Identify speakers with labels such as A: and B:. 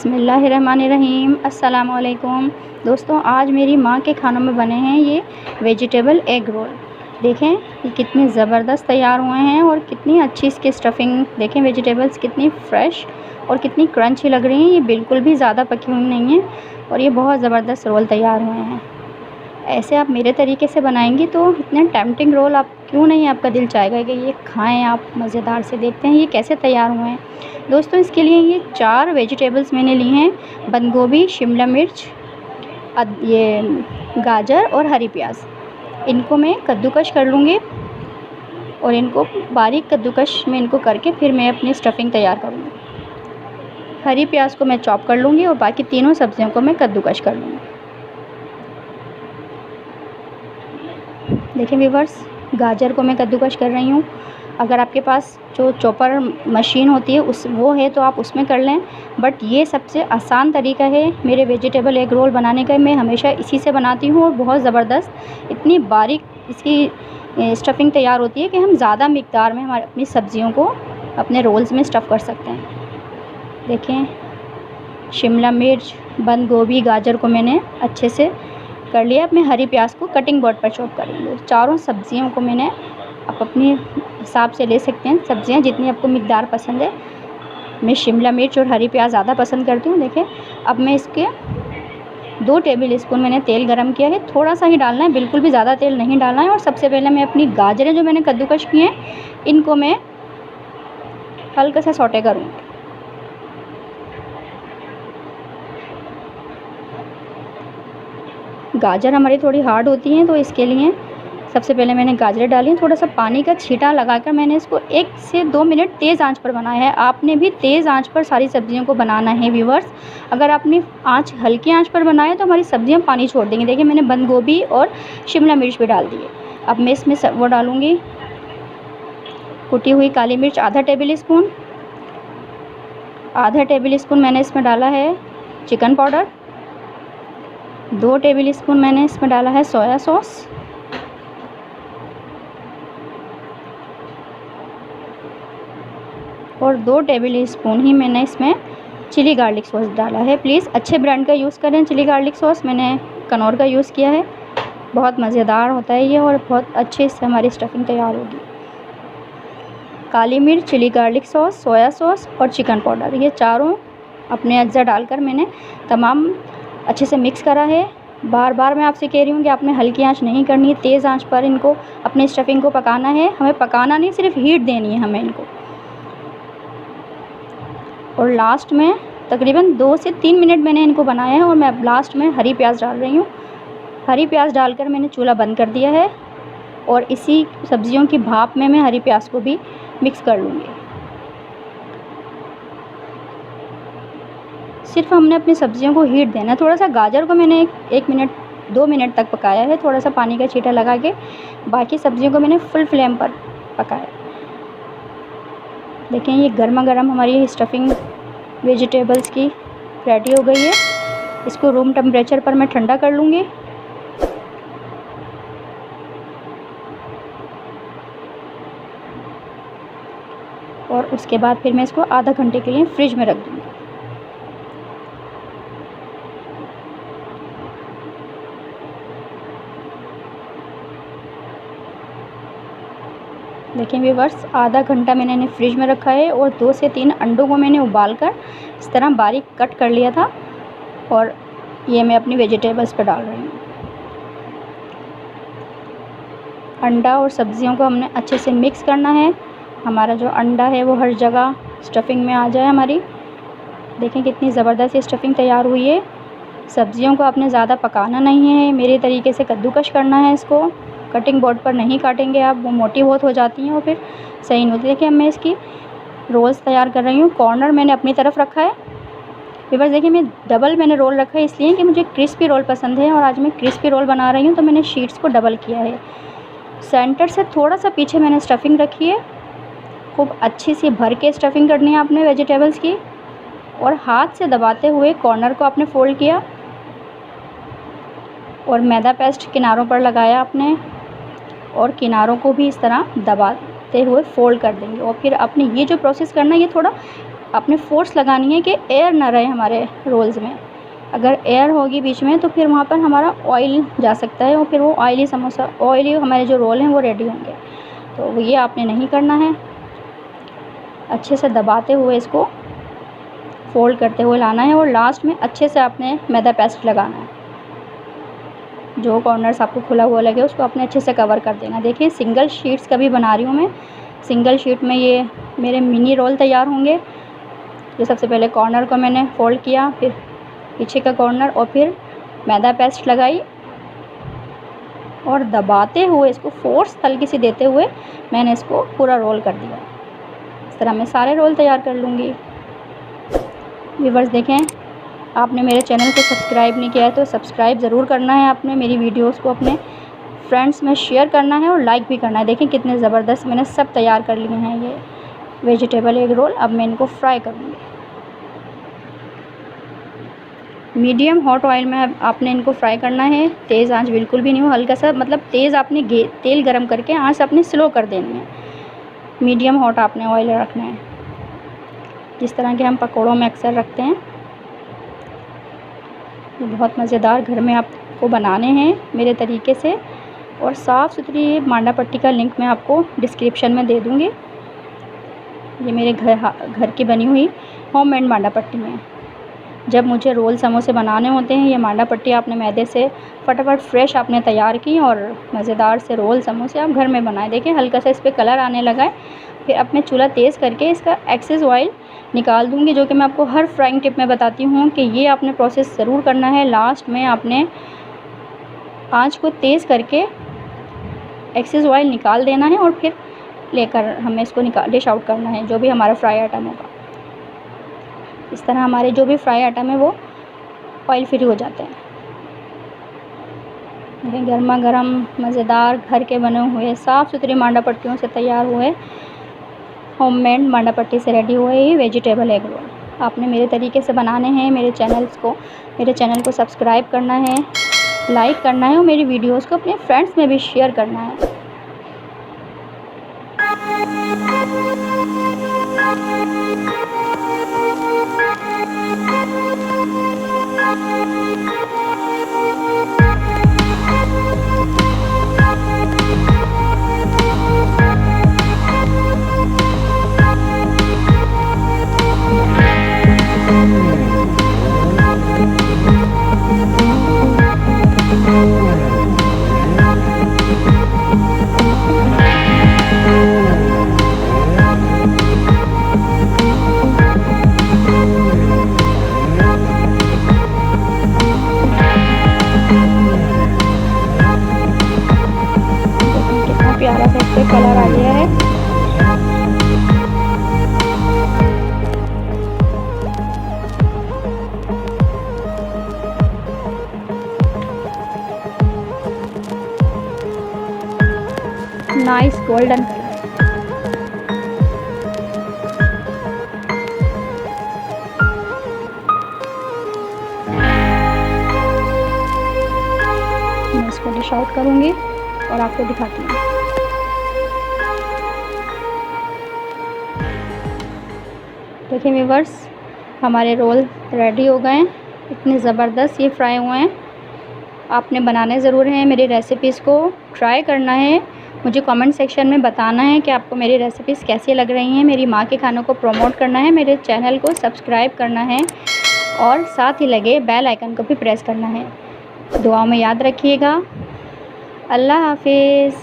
A: बिस्मिल्लाहिर्रहमानिर्रहीम। अस्सलामुअलैकुम दोस्तों, आज मेरी माँ के खानों में बने हैं ये वेजिटेबल एग रोल। देखें ये कितने ज़बरदस्त तैयार हुए हैं और कितनी अच्छी इसकी स्टफिंग। देखें वेजिटेबल्स कितनी फ़्रेश और कितनी क्रंची लग रही हैं। ये बिल्कुल भी ज़्यादा पकी हुई नहीं है और ये बहुत ज़बरदस्त रोल तैयार हुए हैं। ऐसे आप मेरे तरीके से बनाएंगी तो इतने टेम्पटिंग रोल आप क्यों नहीं, आपका दिल चाहेगा कि ये खाएं आप मज़ेदार से। देखते हैं ये कैसे तैयार हुए हैं। दोस्तों इसके लिए ये 4 वेजिटेबल्स मैंने ली हैं, बंद गोभी, शिमला मिर्च, ये गाजर और हरी प्याज। इनको मैं कद्दूकश कर लूँगी और इनको बारीक कद्दूकश में इनको करके फिर मैं अपनी स्टफिंग तैयार करूँगी। हरी प्याज को मैं चॉप कर लूँगी और बाकी तीनों सब्जियों को मैं कद्दूकश कर लूँगी। देखिए व्यूअर्स, गाजर को मैं कद्दूकश कर रही हूँ। अगर आपके पास जो चॉपर मशीन होती है वो है तो आप उसमें कर लें, बट ये सबसे आसान तरीका है मेरे वेजिटेबल एग रोल बनाने का। मैं हमेशा इसी से बनाती हूँ और बहुत ज़बरदस्त इतनी बारीक इसकी स्टफिंग तैयार होती है कि हम ज़्यादा मिक़दार में हमारी अपनी सब्ज़ियों को अपने रोल्स में स्टफ़ कर सकते हैं। देखें शिमला मिर्च, बंद गोभी, गाजर को मैंने अच्छे से कर लिया। अब मैं हरी प्याज को कटिंग बोर्ड पर चॉप करूँगी। चारों सब्जियों को मैंने, आप अपने हिसाब से ले सकते हैं सब्जियां जितनी आपको मिक़दार पसंद है। मैं शिमला मिर्च और हरी प्याज ज़्यादा पसंद करती हूँ। देखें अब मैं इसके 2 टेबल स्पून मैंने तेल गरम किया है। थोड़ा सा ही डालना है, बिल्कुल भी ज़्यादा तेल नहीं डालना है। और सबसे पहले मैं अपनी गाजरें जो मैंने कद्दूकश की हैं इनको मैं हल्का सा सौटे करूँगी। गाजर हमारी थोड़ी हार्ड होती हैं तो इसके लिए सबसे पहले मैंने गाजरें डाली। थोड़ा सा पानी का छींटा लगाकर मैंने इसको 1 से 2 मिनट तेज़ आंच पर बनाया है। आपने भी तेज़ आंच पर सारी सब्जियों को बनाना है व्यूअर्स। अगर आपने आंच हल्की आंच पर बनाया तो हमारी सब्जियां पानी छोड़ देंगी। देखिए मैंने बंद गोभी और शिमला मिर्च भी डाल दी है। अब मैं इसमें वो डालूँगी कुटी हुई काली मिर्च आधा टेबल स्पून। आधा टेबल स्पून मैंने इसमें डाला है चिकन पाउडर। 2 टेबल स्पून मैंने इसमें डाला है सोया सॉस। और 2 टेबल स्पून ही मैंने इसमें चिली गार्लिक सॉस डाला है। प्लीज़ अच्छे ब्रांड का यूज़ करें चिली गार्लिक सॉस। मैंने कनौर का यूज़ किया है, बहुत मज़ेदार होता है ये और बहुत अच्छे से हमारी स्टफिंग तैयार होगी। काली मिर्च, chilli garlic sauce, soya sauce और चिकन पाउडर, ये चारों अपने अज्जा डालकर मैंने तमाम अच्छे से मिक्स करा है। बार बार मैं आपसे कह रही हूँ कि आपने हल्की आंच नहीं करनी है, तेज़ आंच पर इनको अपनी स्टफिंग को पकाना है। हमें पकाना नहीं, सिर्फ हीट देनी है हमें इनको। और लास्ट में तकरीबन 2 से 3 मिनट मैंने इनको बनाया है और मैं अब लास्ट में हरी प्याज डाल रही हूँ। हरी प्याज डालकर मैंने चूल्हा बंद कर दिया है और इसी सब्जियों की भाप में मैं हरी प्याज को भी मिक्स कर लूँगी। सिर्फ हमने अपनी सब्जियों को हीट देना है। थोड़ा सा गाजर को मैंने 1 मिनट 2 मिनट तक पकाया है, थोड़ा सा पानी का छींटा लगा के। बाकी सब्जियों को मैंने फुल फ्लेम पर पकाया। देखें ये गर्मा गर्म हमारी स्टफिंग वेजिटेबल्स की रेडी हो गई है। इसको रूम टेम्परेचर पर मैं ठंडा कर लूँगी। और उसके बाद फिर मैं इसको आधा घंटे के लिए फ्रिज में रख दूँगी। देखिए व्यूअर्स, आधा घंटा मैंने इन्हें फ्रिज में रखा है और 2 से 3 अंडों को मैंने उबालकर इस तरह बारीक कट कर लिया था और ये मैं अपनी वेजिटेबल्स पर डाल रही हूँ। अंडा और सब्जियों को हमने अच्छे से मिक्स करना है। हमारा जो अंडा है वो हर जगह स्टफिंग में आ जाए हमारी। देखें कितनी ज़बरदस्त ये स्टफिंग तैयार हुई है। सब्जियों को आपने ज़्यादा पकाना नहीं है, मेरे तरीके से कद्दूकश करना है इसको। कटिंग बोर्ड पर नहीं काटेंगे आप, वो मोटी बहुत हो जाती हैं और फिर सही नहीं होती। देखिए अब मैं इसकी रोल्स तैयार कर रही हूँ। कॉर्नर मैंने अपनी तरफ रखा है। व्यूअर्स देखिए मैं डबल मैंने रोल रखा है इसलिए कि मुझे क्रिस्पी रोल पसंद है और आज मैं क्रिस्पी रोल बना रही हूँ तो मैंने शीट्स को डबल किया है। सेंटर से थोड़ा सा पीछे मैंने स्टफिंग रखी है। खूब अच्छी सी भर के स्टफिंग करनी है आपने वेजिटेबल्स की और हाथ से दबाते हुए कॉर्नर को आपने फ़ोल्ड किया और मैदा पेस्ट किनारों पर लगाया आपने और किनारों को भी इस तरह दबाते हुए फ़ोल्ड कर देंगे। और फिर आपने ये जो प्रोसेस करना है ये थोड़ा आपने फोर्स लगानी है कि एयर ना रहे हमारे रोल्स में। अगर एयर होगी बीच में तो फिर वहाँ पर हमारा ऑयल जा सकता है और फिर वो ऑयली समोसा, ऑयली हमारे जो रोल हैं वो रेडी होंगे। तो ये आपने नहीं करना है। अच्छे से दबाते हुए इसको फोल्ड करते हुए लाना है और लास्ट में अच्छे से आपने मैदा पेस्ट लगाना है। जो कॉर्नर्स आपको खुला हुआ लगे उसको आपने अच्छे से कवर कर देना। देखिए सिंगल शीट्स का भी बना रही हूँ मैं। सिंगल शीट में ये मेरे मिनी रोल तैयार होंगे। ये सबसे पहले कॉर्नर को मैंने फोल्ड किया, फिर पीछे का कॉर्नर और फिर मैदा पेस्ट लगाई और दबाते हुए इसको फोर्स हल्की सी देते हुए मैंने इसको पूरा रोल कर दिया। इस तरह मैं सारे रोल तैयार कर लूँगी। व्यूअर्स देखें, आपने मेरे चैनल को सब्सक्राइब नहीं किया है तो सब्सक्राइब ज़रूर करना है। आपने मेरी वीडियोस को अपने फ्रेंड्स में शेयर करना है और लाइक भी करना है। देखें कितने ज़बरदस्त मैंने सब तैयार कर लिए हैं ये वेजिटेबल एग रोल। अब मैं इनको फ्राई करूँगी। मीडियम हॉट ऑयल में आपने इनको फ्राई करना है। तेज़ आंच बिल्कुल भी नहीं हो, हल्का सा मतलब तेज़ आपने तेल गरम करके आंच अपनी स्लो कर देनी है। मीडियम हॉट आपने ऑयल रखना है, जिस तरह के हम पकौड़ों में अक्सर रखते हैं। ये बहुत मज़ेदार घर में आपको बनाने हैं मेरे तरीके से। और साफ़ सुथरी मांडा पट्टी का लिंक मैं आपको डिस्क्रिप्शन में दे दूँगी। ये मेरे घर की बनी हुई होममेड मांडा पट्टी में। जब मुझे रोल समोसे बनाने होते हैं, ये मांडा पट्टी आपने मैदे से फटाफट फ्रेश आपने तैयार की और मज़ेदार से रोल समोसे आप घर में बनाए। देखिए हल्का सा इस पर कलर आने लगा है। फिर अब मैं चूल्हा तेज़ करके इसका एक्सेस ऑयल निकाल दूँगी, जो कि मैं आपको हर फ्राइंग टिप में बताती हूँ कि ये आपने प्रोसेस ज़रूर करना है। लास्ट में आपने आँच को तेज़ करके एक्सेस ऑयल निकाल देना है और फिर लेकर हमें इसको डिश आउट करना है, जो भी हमारा फ्राई आइटम होगा। इस तरह हमारे जो भी फ्राई आइटम है वो ऑयल फ्री हो जाते हैं। गर्मा गर्म मज़ेदार घर के बने हुए साफ़ सुथरी मांडा पट्टियों से तैयार हुए होममेड मांडा पट्टी से रेडी हुए ये वेजिटेबल एग रोल आपने मेरे तरीके से बनाने हैं। मेरे चैनल को सब्सक्राइब करना है, लाइक करना है और मेरी वीडियोस को अपने फ्रेंड्स में भी शेयर करना है। प्यारा सा इस पे कलर आ गया है। Nice golden colour. मैं इसको डिश आउट करूँगी और आपको दिखाती हूँ। देखिए व्यूअर्स, हमारे रोल रेडी हो गए हैं। इतने ज़बरदस्त ये फ्राई हुए हैं। आपने बनाने ज़रूर हैं। मेरी रेसिपीज़ को ट्राई करना है। मुझे कमेंट सेक्शन में बताना है कि आपको मेरी रेसिपीज़ कैसी लग रही हैं। मेरी माँ के खानों को प्रमोट करना है, मेरे चैनल को सब्सक्राइब करना है और साथ ही लगे बेल आइकन को भी प्रेस करना है। दुआ में याद रखिएगा। अल्लाह हाफिज़।